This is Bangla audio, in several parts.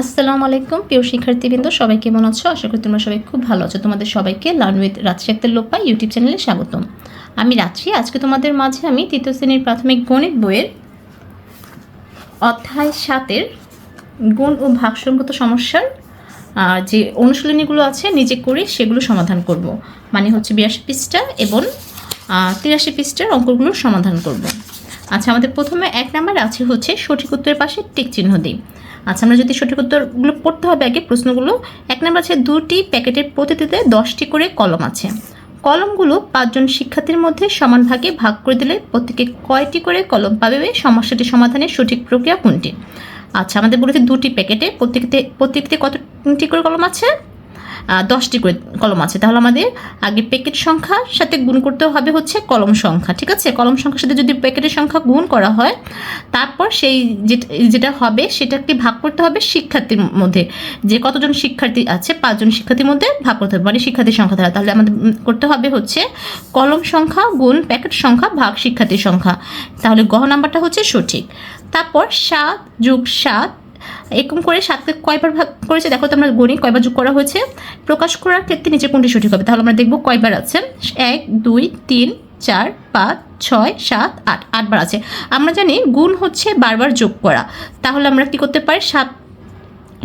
আসসালামু আলাইকুম প্রিয় শিক্ষার্থীবৃন্দ, সবাই কেমন আছো? আশা করি তোমরা সবাই খুব ভালো আছো। তোমাদের সবাইকে লার্ন উইথ রাত্রি আক্তার লোপা ইউটিউব চ্যানেলে স্বাগতম। আমি রাত্রি। আজকে তোমাদের মাঝে আমি তৃতীয় শ্রেণীর প্রাথমিক গণিত বইয়ের অধ্যায় 7-এর গুণ ও ভাগসংগত সমস্যার যে অনুশীলনীগুলো আছে নিজে করে সেগুলো সমাধান করব। মানে হচ্ছে 82 পৃষ্ঠা এবং 83 পৃষ্ঠার অঙ্কগুলোর সমাধান করব। আচ্ছা, আমাদের প্রথমে 1 নাম্বার আছে হচ্ছে সঠিক উত্তরের পাশে টিক চিহ্ন দিই। আচ্ছা, আমরা যদি সঠিক উত্তরগুলো পড়তে হবে আগে প্রশ্নগুলো। 1 নাম্বার আছে 2টি প্যাকেটের প্রতিটিতে 10টি করে কলম আছে। কলমগুলো 5 জন শিক্ষার্থীর মধ্যে সমান ভাগে ভাগ করে দিলে প্রত্যেকে কয়টি করে কলম পাবে? সমস্যাটি সমাধানের সঠিক প্রক্রিয়া কোনটি? আচ্ছা, আমাদের বলেছে 2টি প্যাকেটে প্রত্যেকটিতে কতটি করে কলম আছে? 10টি করে কলম আছে। তাহলে আমাদের আগে প্যাকেট সংখ্যার সাথে গুণ করতে হবে হচ্ছে কলম সংখ্যা। ঠিক আছে, কলম সংখ্যার সাথে যদি প্যাকেটের সংখ্যা গুণ করা হয়, তারপর সেই যেটা হবে সেটাকে ভাগ করতে হবে শিক্ষার্থীর মধ্যে, যে কতজন শিক্ষার্থী আছে 5 জন শিক্ষার্থীর মধ্যে ভাগ করতে হবে, মানে শিক্ষার্থীর সংখ্যা দ্বারা। তাহলে আমাদের করতে হবে হচ্ছে কলম সংখ্যা গুণ প্যাকেট সংখ্যা ভাগ শিক্ষার্থীর সংখ্যা। তাহলে গ নাম্বারটা হচ্ছে সঠিক। তারপর 7 + 7 এরকম করে 7কে কয়বার ভাগ করেছে দেখো তো, আমরা গণি কয়বার যোগ করা হয়েছে। প্রকাশ করার ক্ষেত্রে নিচে কোনটি সঠিক হবে? তাহলে আমরা দেখব কয়বার আছে। 1 2 3 4 5 6 7 8 8বার আছে। আমরা জানি গুণ হচ্ছে বারবার যোগ করা। তাহলে আমরা কি করতে পারি, 7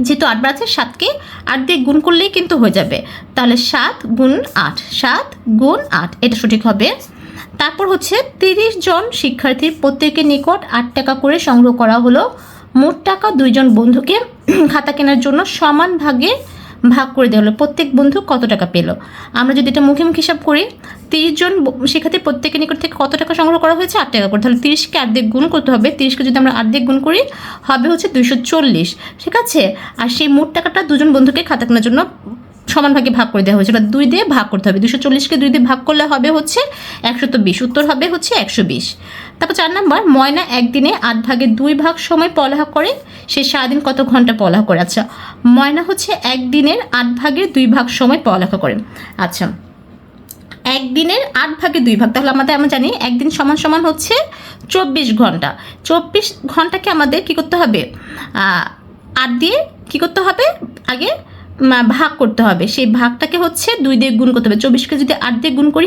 যেহেতু 8বার আছে 7কে 8 দিয়ে গুণ করলেই কিন্তু হয়ে যাবে। তাহলে 7 × 8 7 × 8 এটা সঠিক হবে। তারপর হচ্ছে 30 জন শিক্ষার্থীর প্রত্যেকের নিকট 8 টাকা করে সংগ্রহ করা হলো। মোট টাকা 2 জন বন্ধুকে খাতা কেনার জন্য সমান ভাগে ভাগ করে দেওয়া হলো। প্রত্যেক বন্ধু কত টাকা পেল? আমরা যদি এটা মুখে হিসাব করি, 30 জন শিক্ষার্থী প্রত্যেকের নিকট থেকে কত টাকা সংগ্রহ করা হয়েছে? 8 টাকা করে। তাহলে 30কে 8 দিয়ে গুণ করতে হবে। 30কে যদি আমরা 8 দিয়ে গুণ করি হবে হচ্ছে 240। ঠিক আছে, আর সেই মোট টাকাটা 2 জন বন্ধুকে খাতা কেনার জন্য সমান ভাগে ভাগ করে দেওয়া হয়েছে। 2 দিয়ে ভাগ করতে হবে। 240কে 2 দিয়ে ভাগ করলে হবে হচ্ছে 120। উত্তর হবে হচ্ছে 120। তারপর 4 নাম্বার, ময়না একদিনে 8 ভাগে 2 ভাগ সময় পড়ালেখা করে, সে সারাদিন কত ঘন্টা পড়ালেখা করে? আচ্ছা, ময়না হচ্ছে একদিনের 8 ভাগের 2 ভাগ সময় পড়ালেখা করে। আচ্ছা, একদিনের 8 ভাগে 2 ভাগ, তাহলে আমরা জানি একদিন সমান সমান হচ্ছে 24 ঘন্টা। 24 ঘন্টাকে আমাদের কি করতে হবে? 8 দিয়ে কি করতে হবে? আগে ভাগ করতে হবে। সেই ভাগটাকে হচ্ছে 2 দিয়ে গুণ করতে হবে। 24কে যদি 8 দিয়ে গুণ করি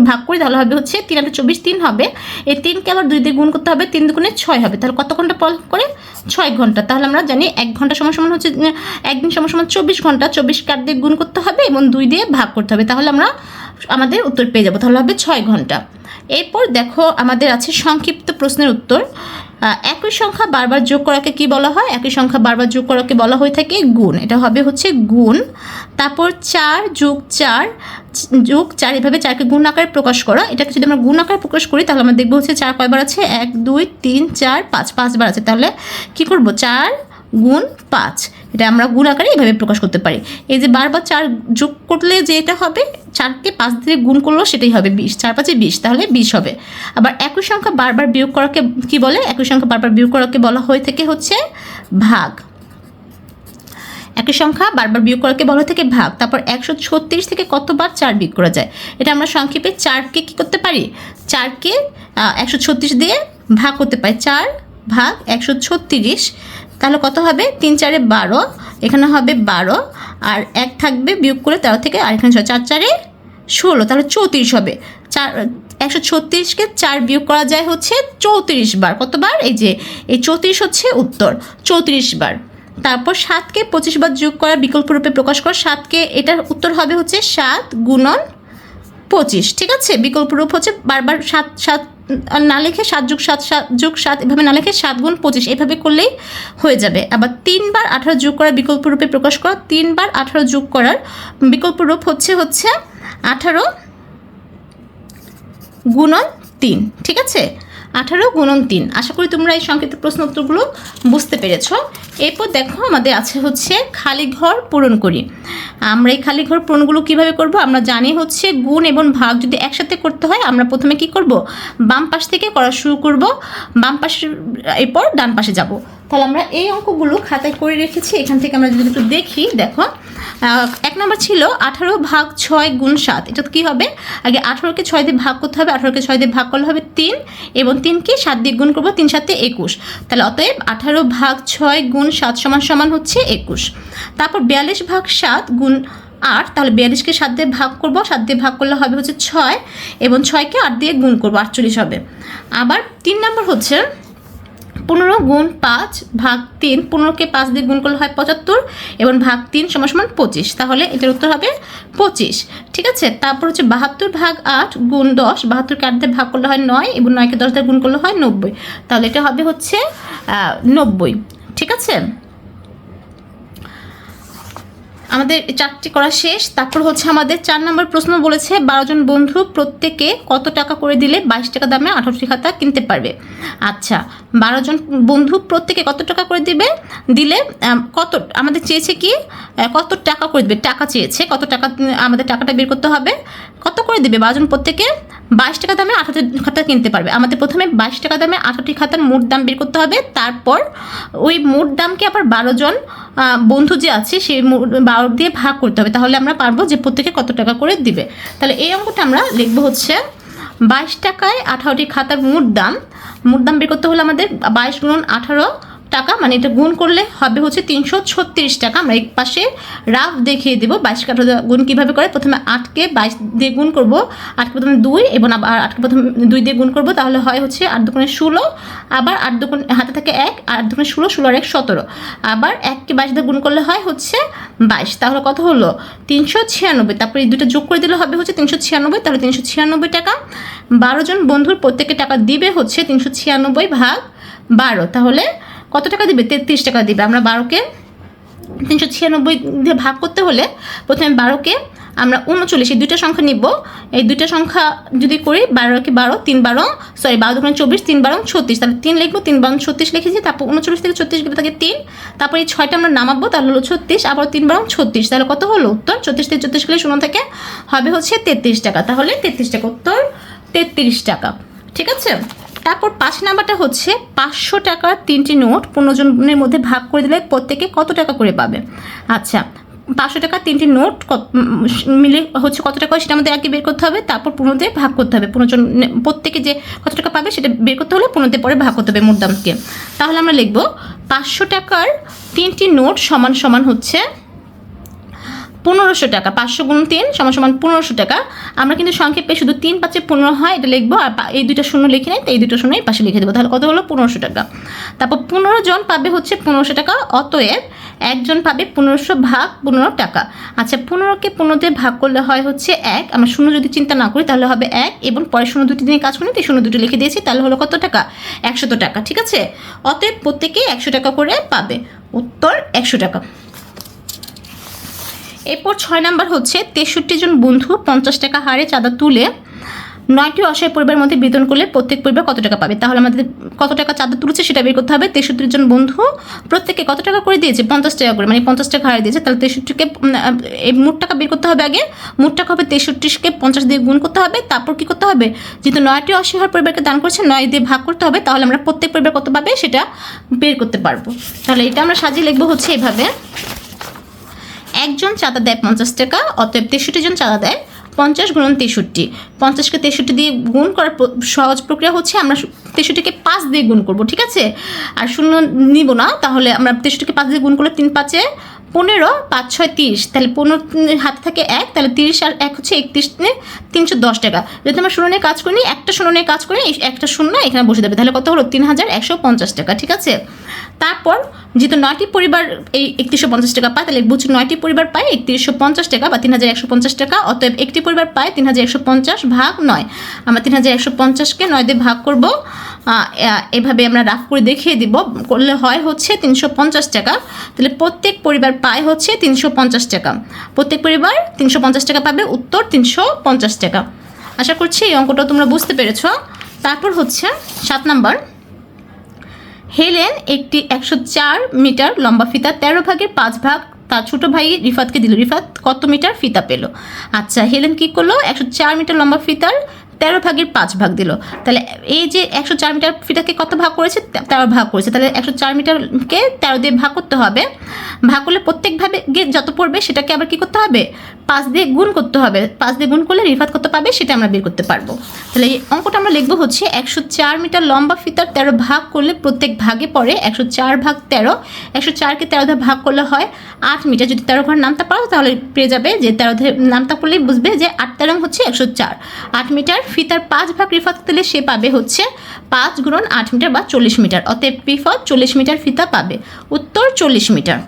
ভাগ করি তাহলে হবে হচ্ছে 3 × 24 3 হবে। এই 3কে আবার 2 দিয়ে গুণ করতে হবে, 3 দুগুণে 6 হবে। তাহলে কত ঘন্টা পড়ালেখা করে? 6 ঘন্টা। তাহলে আমরা জানি 1 ঘন্টা সমান সমান হচ্ছে একদিন সমান সমান 24 ঘন্টা। 24কে 8 দিয়ে গুণ করতে হবে এবং 2 দিয়ে ভাগ করতে হবে। তাহলে আমরা আমাদের উত্তর পেয়ে যাবো। তাহলে হবে 6 ঘন্টা। এরপর দেখো আমাদের আছে সংক্ষিপ্ত প্রশ্নের উত্তর। একই সংখ্যা বারবার যোগ করাকে কি বলা হয়? একই সংখ্যা বারবার যোগ করাকে বলা হয়ে থাকে গুণ। এটা হবে হচ্ছে গুণ। তারপর 4 + 4 + 4 এভাবে 4কে গুণ আকারে প্রকাশ করা। এটাকে যদি আমরা গুণ আকারে প্রকাশ করি তাহলে আমরা দেখবো হচ্ছে 4 কয়বার আছে? 1 2 3 4 5 5বার আছে। তাহলে কি করব? 4 × 5 এটা আমরা গুণ আকারে এভাবে প্রকাশ করতে পারি। এই যে বারবার 4 যোগ করলে যে এটা হবে, 4কে 5 দিয়ে গুণ করলেও সেটাই হবে 20। 4 5 20, তাহলে 20 হবে। আবার একই সংখ্যা বারবার বিয়োগ করাকে কি বলে? একই সংখ্যা বারবার বিয়োগ করাকে বলা হয়ে থাকে হচ্ছে ভাগ। একই সংখ্যা বারবার বিয়োগ করাকে বলা হয়ে থাকে ভাগ। তারপর 136 থেকে কতবার 4 বিয়োগ করা যায়? এটা আমরা সংক্ষেপে 4কে কি করতে পারি? 4কে 136 দিয়ে ভাগ করতে পারি। 4 ভাগ 136, তাহলে কত হবে? 3 4 12, এখানে হবে 12 আর 1 থাকবে বিয়োগ করে 13 থেকে, আর এখানে 4 4 16, তাহলে 34 হবে। 136কে 4 বিয়োগ করা যায় হচ্ছে 34 বার। কতবার? এই যে এই 34 হচ্ছে উত্তর, 34 বার। তারপর 7কে 25 বার যোগ করা বিকল্প রূপে প্রকাশ করা। 7কে এটার উত্তর হবে হচ্ছে 7 × 25। ঠিক আছে, বিকল্প রূপ হচ্ছে বারবার 7 7 না লিখে 7 + 7 7 + 7 এভাবে না লিখে 7 × 25 এভাবে করলেই হয়ে যাবে। আবার 3 বার 18 যোগ করার বিকল্প রূপে প্রকাশ করা। 3 বার 18 যোগ করার বিকল্প রূপ হচ্ছে 18 × 3। ঠিক আছে, 18 × 3। আশা করি তোমরা এই সংক্ষিপ্ত প্রশ্ন উত্তরগুলো বুঝতে পেরেছ। এরপর দেখো আমাদের আছে হচ্ছে খালি ঘর পূরণ করি। আমরা এই খালি ঘর পূরণগুলো কিভাবে করব? আমরা জানি হচ্ছে গুণ এবং ভাগ যদি একসাথে করতে হয় আমরা প্রথমে কি করব? বাম পাশ থেকে করা শুরু করব, বাম পাশে, এরপর ডান পাশে যাব। তাহলে আমরা এই অঙ্কগুলো খাতায় করে রেখেছি। এখান থেকে আমরা যদি একটু দেখি, দেখো 1 নম্বর ছিল 18 ভাগ 6 গুণ 7। এটা কী হবে, আগে 18কে 6 দিয়ে ভাগ করতে হবে, 18কে 6 দিয়ে ভাগ করলে হবে 3, এবং 3কে 7 দিয়ে গুণ করবো, 3 7 21। তাহলে অতএব 18 ভাগ 6 গুণ 7 সমান হচ্ছে 21। তারপর 42 ভাগ 7 গুণ 8, তাহলে 42কে 7 দিয়ে ভাগ করবো, 7 দিয়ে ভাগ করলে হবে হচ্ছে 6, এবং 6কে 8 দিয়ে গুণ করবো, 48 হবে। আবার 3 নম্বর হচ্ছে 15 গুণ 5 ভাগ 3, 15কে 5 দিয়ে গুণ করলে হয় 75, এবং ভাগ 3 সমান 25। তাহলে এটার উত্তর হবে 25। ঠিক আছে। তারপর হচ্ছে 72 ভাগ 8 গুণ 10, 72কে 8 দিয়ে ভাগ করলে হয় 9, এবং 9কে 10 দিয়ে গুণ করলে হয় 90। তাহলে এটা হবে হচ্ছে 90। ঠিক আছে, আমাদের 4টি করা শেষ। তারপর হচ্ছে আমাদের 4 নম্বর প্রশ্ন বলেছে 12 জন বন্ধু প্রত্যেকে কত টাকা করে দিলে 22 টাকা দামে 18টি খাতা কিনতে পারবে। আচ্ছা, 12 জন বন্ধু প্রত্যেকে কত টাকা করে দিলে কত, আমাদের চেয়েছে কি কত টাকা করে দেবে, টাকা চেয়েছে, কত টাকা, আমাদের টাকাটা বের করতে হবে। কত করে দেবে 12 জন প্রত্যেকে 22 টাকা দামে 18টি খাতা কিনতে পারবে। আমাদের প্রথমে 22 টাকা দামে 18টি খাতার মোট দাম বের করতে হবে। তারপর ওই মোট দামকে আবার 12 জন বন্ধু যে আছে সেই 12 দিয়ে ভাগ করতে হবে, তাহলে আমরা পারবো যে প্রত্যেকে কত টাকা করে দিবে। তাহলে এই অঙ্কটা আমরা লিখবো হচ্ছে 22 টাকায় 18টি খাতার মোট দাম বের করতে হলে আমাদের 22 গুণ 18 টাকা, মানে এটা গুণ করলে হবে হচ্ছে 336 টাকা। আমরা এই পাশে রাফ দেখিয়ে দেবো 22 কে 18 গুণ কীভাবে করে। প্রথমে 8কে 22 দিয়ে গুণ করবো, 8কে প্রথমে 2, এবং আবার 8কে প্রথমে 2 দিয়ে গুণ করবো, তাহলে হয় হচ্ছে 8 দুগুণে 16, আবার 8 দুগুণ হাতে থাকে 1, 8 দুগুণে 16, 16 আর 1 17, আবার 1কে 22 দিয়ে গুণ করলে হয় হচ্ছে 22। তাহলে কত হলো 396। তারপরে এই দুটো যোগ করে দিলে হবে হচ্ছে 396, তাহলে 396 টাকা। 12 জন বন্ধুর প্রত্যেকে টাকা দিবে হচ্ছে 396 ভাগ 12, তাহলে কত টাকা দিবে 33 টাকা দিবে। আমরা 12কে 396 দিয়ে ভাগ করতে হলে প্রথমে 12কে আমরা 39, এই দুইটা সংখ্যা নিব। এই দুইটা সংখ্যা যদি করি 12কে 12, 3 12, 12 দুগুণে 24, 3 12 36, তাহলে 3 লিখবো, 3 12 36 লিখেছি। তারপর 39 থেকে 36 গেলে থাকে 3, তারপর এই 6টা আমরা নামাবো, তাহলে হলো 36, আবার 3 12 36, তাহলে কত হলো উত্তর 34 থেকে 34 গেলে 0 থেকে হবে হচ্ছে 33 টাকা। তাহলে 33 টাকা, উত্তর 33 টাকা। ঠিক আছে। তারপর 5 নাম্বারটা হচ্ছে 500 টাকার 3টি নোট 15 জনের মধ্যে ভাগ করে দিলে প্রত্যেকে কত টাকা করে পাবে। আচ্ছা, 500 টাকার 3টি নোট মিলে হচ্ছে কত টাকা হয় সেটা আমাদের আগে বের করতে হবে, তারপর 15 দিয়ে ভাগ করতে হবে। 15 জন প্রত্যেকে যে কত টাকা পাবে সেটা বের করতে হলে 15 দিয়ে পরে ভাগ করতে হবে মোট দামকে। তাহলে আমরা লিখবো 500 টাকার 3টি নোট সমান হচ্ছে 1500 টাকা। 500 গুণ 3 সমান 1500 টাকা। আমরা কিন্তু সংক্ষেপে শুধু 3 5 15 হয় এটা লিখবো, আর এই দুইটা শূন্য লিখে নেই, এই দুটো শূন্যই পাশে লিখে দেবো। তাহলে কত হলো 1500 টাকা। তারপর 15 জন পাবে হচ্ছে 1500 টাকা, অতএব একজন পাবে 1500 ভাগ 15 টাকা। আচ্ছা, 15কে 15 দিয়ে ভাগ করলে হয় হচ্ছে 1, আমরা শূন্য যদি চিন্তা না করি তাহলে হবে 1, এবং পরে শূন্য দুটি দিয়ে কাজ করি, তাই শূন্য দুটো লিখে দিয়েছি, তাহলে হলো কত টাকা 100 টাকা। ঠিক আছে, অতএব প্রত্যেকে 100 টাকা করে পাবে, উত্তর 100 টাকা। এরপর 6 নাম্বার হচ্ছে 63 জন বন্ধু 50 টাকা হারে চাঁদা তুলে 9টি অসহায় পরিবারের মধ্যে বিতরণ করলে প্রত্যেক পরিবার কত টাকা পাবে। তাহলে আমাদের কত টাকা চাঁদা তুলেছে সেটা বের করতে হবে। 63 জন বন্ধু প্রত্যেকে কত টাকা করে দিয়েছে 50 টাকা করে, মানে 50 টাকা হারে দিয়েছে। তাহলে 63কে এই মোট টাকা বের করতে হবে। আগে মোট টাকা হবে 63কে 50 দিয়ে গুণ করতে হবে, তারপর কি করতে হবে, যেহেতু 9টি অসহায় পরিবারকে দান করেছে 9 দিয়ে ভাগ করতে হবে, তাহলে আমরা প্রত্যেক পরিবার কত পাবে সেটা বের করতে পারবো। তাহলে এটা আমরা সাজিয়ে লিখবো হচ্ছে এইভাবে, একজন চাঁদা দেয় 50 টাকা, অতএব 63 জন চাঁদা দেয় 50 গুণন 63। 50কে 63 দিয়ে গুণ করার সহজ প্রক্রিয়া হচ্ছে আমরা 63কে 5 দিয়ে গুণ করব। ঠিক আছে, আর শূন্য নিব না, তাহলে আমরা 63কে 5 দিয়ে গুণ করলে 3 5 15, 5 6 30, তাহলে 15 হাতে থাকে 1, তাহলে 30 আর 1 হচ্ছে 31, 310 টাকা। যদি আমরা শূন্য নিয়ে কাজ করি, একটা শূন্য নিয়ে কাজ করি, একটা শূন্য এখানে বসে দেবে, তাহলে কত হলো 3150 টাকা। ঠিক আছে, তারপর যেহেতু 9টি পরিবার এই 3150 টাকা পায়, তাহলে বুঝছি 9টি পরিবার পায় 3150 টাকা বা 3150 টাকা, অতএব একটি পরিবার পায় 3150 ভাগ 9। আমরা 3150কে 9 দিয়ে ভাগ করব, এভাবে আমরা রাফ করে দেখিয়ে দিব, করলে হয় হচ্ছে 350 টাকা। তাহলে প্রত্যেক পরিবার পায় হচ্ছে 350 টাকা, প্রত্যেক পরিবার 350 টাকা পাবে, উত্তর 350 টাকা। আশা করছি এই অঙ্কটা তোমরা বুঝতে পেরেছ। তারপর হচ্ছে 7 নাম্বার, হেলেন একটি 104 মিটার লম্বা ফিতা 13 ভাগের 5 ভাগ তার ছোট ভাই রিফাতকে দিল। রিফাত কত মিটার ফিতা পেল। আচ্ছা, হেলেন কি করলো, 104 মিটার লম্বা ফিতার 13 ভাগের 5 ভাগ দিল। তাহলে এই যে 104 মিটার ফিতাকে কত ভাগ করেছে? 13 ভাগ করেছে। তাহলে 104 মিটারকে 13 দিয়ে ভাগ করতে হবে। ভাগ করলে প্রত্যেকভাবে যত পড়বে সেটাকে আবার কি করতে হবে? 5 দিয়ে গুণ করতে হবে। 5 দিয়ে গুণ করলে রিফাত কত পাবে সেটা আমরা বের করতে পারবো। তাহলে এই অঙ্কটা আমরা লিখবো হচ্ছে 104 মিটার লম্বা ফিতার 13 ভাগ করলে প্রত্যেক ভাগে পড়ে 104 ভাগ 13। 104কে 13 দিয়ে ভাগ করলে হয় 8 মিটার। যদি 13 ঘর নামতা পারো তাহলে পেয়ে যাবে যে 13 দিয়ে নামতা করলেই বুঝবে যে 8 13 হচ্ছে 104। 8 মিটার ফিতার 5 ভাগ রিফাত দিলে সে পাবে হচ্ছে 5 গুণন 8 মিটার বা 40 মিটার। অতএব রিফাত 40 মিটার ফিতা পাবে। উত্তর 40 মিটার।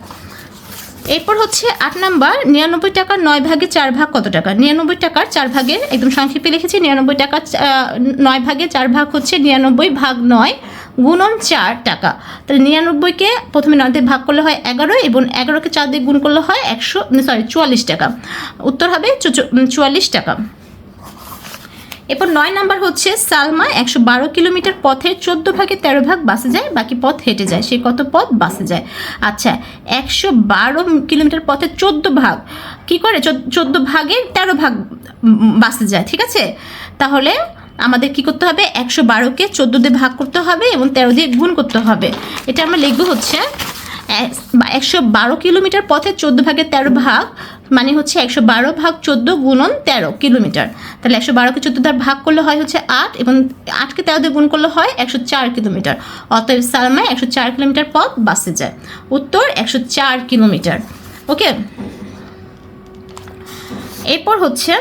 এরপর হচ্ছে 8 নাম্বার, 99 টাকার 9 ভাগে 4 ভাগ কত টাকা? 99 টাকার 4 ভাগের একদম সংক্ষেপে লিখেছি। 99 টাকার 9 ভাগে 4 ভাগ হচ্ছে 99 ভাগ 9 গুণন 4 টাকা। তাহলে 99কে প্রথমে 9 দিয়ে ভাগ করলে হয় 11 এবং 11কে 4 দিয়ে গুণ করলে হয় 44 টাকা। উত্তর হবে 44 টাকা। এরপর 9 নাম্বার হচ্ছে সালমা 112 কিলোমিটার পথে 14 ভাগে 13 ভাগ বাসে যায়, বাকি পথ হেঁটে যায়। সে কত পথ বাসে যায়? আচ্ছা, 112 কিলোমিটার পথে 14 ভাগ কি করে? 14 ভাগের 13 ভাগ বাসে যায়, ঠিক আছে? তাহলে আমাদের কি করতে হবে? 112কে 14 দিয়ে ভাগ করতে হবে এবং 13 দিয়ে গুণ করতে হবে। এটা আমরা লিখবো হচ্ছে 112 কিলোমিটার পথে 14 ভাগের 13 ভাগ মানে হচ্ছে 112 ভাগ 14 গুণন 13 কিলোমিটার। তাহলে 112কে 14 দ্বারা ভাগ করলে হয় হচ্ছে 8 এবং 8কে 13 দিয়ে গুণ করলে হয় 104 কিলোমিটার। অতএব সালমা 104 কিলোমিটার পথ বাসে যায়। উত্তর 104 কিলোমিটার। ওকে, এরপর হচ্ছে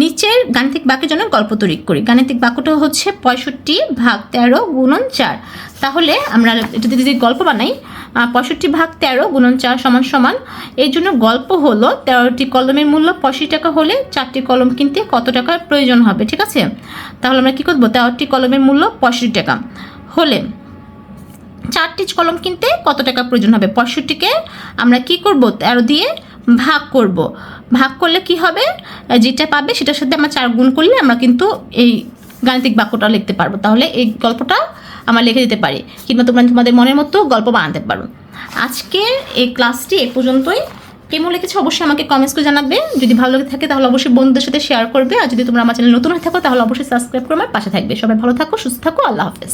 নিচের গাণিতিক বাক্যের জন্য গল্প তৈরি করি। গাণিতিক বাক্যটা হচ্ছে 65 ভাগ 13 গুণন 4। তাহলে আমরা এটা যদি গল্প বানাই, 65 ভাগ 13 গুণন 4 সমান সমান, এই জন্য গল্প হলো 13টি কলমের মূল্য 85 টাকা হলে 4টি কলম কিনতে কত টাকার প্রয়োজন হবে, ঠিক আছে? তাহলে আমরা কি করবো? 13টি কলমের মূল্য 65 টাকা হলে 4টি কলম কিনতে কত টাকা প্রয়োজন হবে? 65কে আমরা কি করব? 13 দিয়ে ভাগ করব। ভাগ করলে কি হবে? যেটা পাবে সেটার সাথে আমরা 4 গুণ করলে আমরা কিন্তু এই গাণিতিক বাক্যটা লিখতে পারবো। তাহলে এই গল্পটা আমরা লিখে দিতে পারি, কিংবা তোমরা তোমাদের মনের মতো গল্প বানাতে পারো। আজকে এই ক্লাসটি এ পর্যন্তই। কেমন লিখেছে অবশ্যই আমাকে কমেন্টস করে জানাবে। যদি ভালো লেগে থাকে তাহলে অবশ্যই বন্ধুদের সাথে শেয়ার করবে। আর যদি তোমরা আমার চ্যানেল নতুন হয়ে থাকো তাহলে অবশ্যই সাবস্ক্রাইব করে আমার পাশে থাকবে। সবাই ভালো থাকো, সুস্থ থাকো। আল্লাহ হাফেজ।